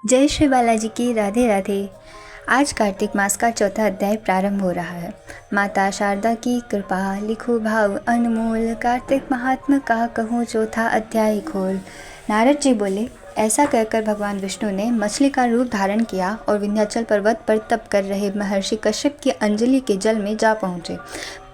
जय श्री बालाजी की राधे राधे। आज कार्तिक मास का चौथा अध्याय प्रारंभ हो रहा है। माता शारदा की कृपा लिखो भाव अनमोल, कार्तिक महात्म का कहूँ चौथा अध्याय खोल। नारद जी बोले, ऐसा कहकर भगवान विष्णु ने मछली का रूप धारण किया और विंध्याचल पर्वत पर तप कर रहे महर्षि कश्यप की अंजलि के जल में जा पहुँचे।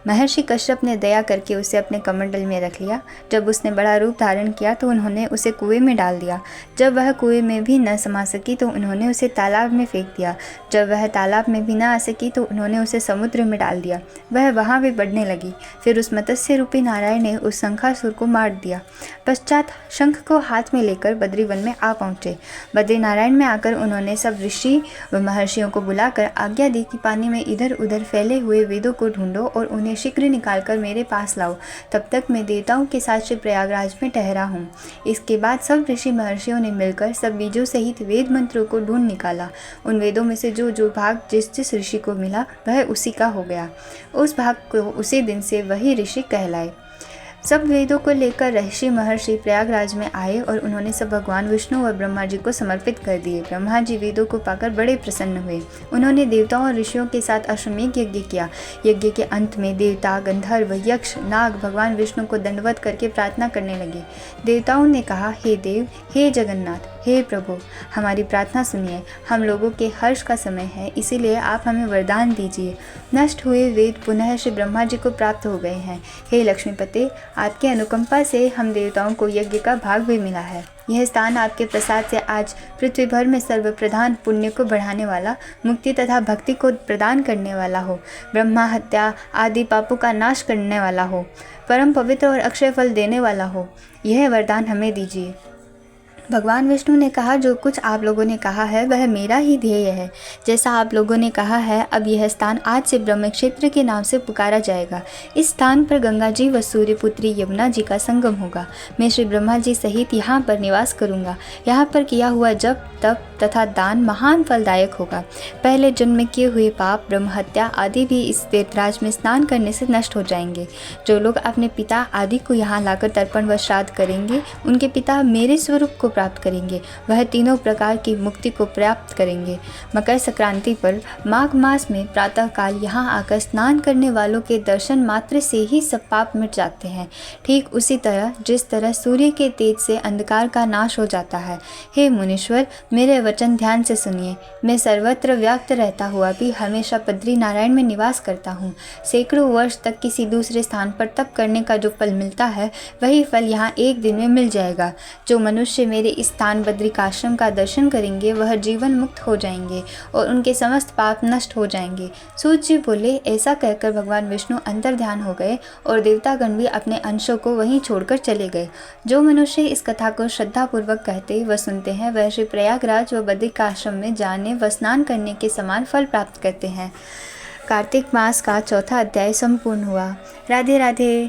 महर्षि कश्यप ने दया करके उसे अपने कमंडल में रख लिया। जब उसने बड़ा रूप धारण किया तो उन्होंने उसे कुएं में डाल दिया। जब वह कुएं में भी न समा सकी तो उन्होंने उसे तालाब में फेंक दिया। जब वह तालाब में भी न आ सकी तो उन्होंने उसे समुद्र में डाल दिया। वह वहाँ भी बढ़ने लगी। फिर उस मत्स्य रूपी नारायण ने उस शंखासुर को मार दिया। पश्चात शंख को हाथ में लेकर बद्रीवन में आ पहुँचे। बद्री नारायण में आकर उन्होंने सब ऋषि व महर्षियों को बुलाकर आज्ञा दी कि पानी में इधर उधर फैले हुए वेदों को ढूंढो और उन्हें शीघ्र निकालकर मेरे पास लाओ। तब तक मैं देवताओं के साथ श्री प्रयागराज में ठहरा हूँ। इसके बाद सब ऋषि महर्षियों ने मिलकर सब बीजों सहित वेद मंत्रों को ढूंढ निकाला। उन वेदों में से जो जो भाग जिस जिस ऋषि को मिला वह उसी का हो गया। उस भाग को उसी दिन से वही ऋषि कहलाए। सब वेदों को लेकर ऋषि महर्षि प्रयागराज में आए और उन्होंने सब भगवान विष्णु और ब्रह्मा जी को समर्पित कर दिए। ब्रह्मा जी वेदों को पाकर बड़े प्रसन्न हुए। उन्होंने देवताओं और ऋषियों के साथ अश्वमेध यज्ञ किया। यज्ञ के अंत में देवता, गंधर्व, यक्ष, नाग भगवान विष्णु को दंडवत करके प्रार्थना करने लगे। देवताओं ने कहा, हे देव, हे जगन्नाथ, हे प्रभु, हमारी प्रार्थना सुनिए। हम लोगों के हर्ष का समय है, इसीलिए आप हमें वरदान दीजिए। नष्ट हुए वेद पुनः श्री ब्रह्मा जी को प्राप्त हो गए हैं। हे लक्ष्मीपते, आपके अनुकंपा से हम देवताओं को यज्ञ का भाग भी मिला है। यह स्थान आपके प्रसाद से आज पृथ्वी भर में सर्वप्रधान पुण्य को बढ़ाने वाला, मुक्ति तथा भक्ति को प्रदान करने वाला हो, ब्रह्मा हत्या आदि पापों का नाश करने वाला हो, परम पवित्र और अक्षय फल देने वाला हो। यह वरदान हमें दीजिए। भगवान विष्णु ने कहा, जो कुछ आप लोगों ने कहा है वह मेरा ही ध्येय है। जैसा आप लोगों ने कहा है, अब यह स्थान आज से ब्रह्म क्षेत्र के नाम से पुकारा जाएगा। इस स्थान पर गंगा जी व सूर्यपुत्री यमुना जी का संगम होगा। मैं श्री ब्रह्मा जी सहित यहाँ पर निवास करूँगा। यहाँ पर किया हुआ जप, तप तथा दान महान फलदायक होगा। पहले जन्म में किए हुए पाप, ब्रह्म हत्या आदि भी इस तीर्थराज में स्नान करने से नष्ट हो जाएंगे। जो लोग अपने पिता आदि को यहाँ लाकर तर्पण व श्राद्ध करेंगे, उनके पिता मेरे स्वरूप को प्राप्त करेंगे। वह तीनों प्रकार की मुक्ति को प्राप्त करेंगे। मकर संक्रांति पर माघ मास में प्रातः काल यहाँ आकर स्नान करने वालों के दर्शन मात्र से ही सब पाप मिट जाते हैं। ठीक उसी तरह जिस तरह सूर्य के तेज से अंधकार का नाश हो जाता है। हे मुनीश्वर, मेरे वचन ध्यान से सुनिए। मैं सर्वत्र व्याप्त रहता हुआ भी हमेशा बद्री नारायण में निवास करता हूँ। सैकड़ों वर्ष तक किसी दूसरे स्थान पर तप करने का जो फल मिलता है, वही फल यहाँ एक दिन में मिल जाएगा। जो मनुष्य मेरे इस स्थान बद्रिकाश्रम का दर्शन करेंगे, वह जीवन मुक्त हो जाएंगे और उनके समस्त पाप नष्ट हो जाएंगे। सूत जी बोले, ऐसा कहकर भगवान विष्णु अंतर ध्यान हो गए और देवतागण भी अपने अंशों को वहीं छोड़कर चले गए। जो मनुष्य इस कथा को श्रद्धापूर्वक कहते व सुनते हैं, वह श्री प्रयागराज व बद्रिकाश्रम में जाने व स्नान करने के समान फल प्राप्त करते हैं। कार्तिक मास का चौथा अध्याय संपूर्ण हुआ। राधे राधे।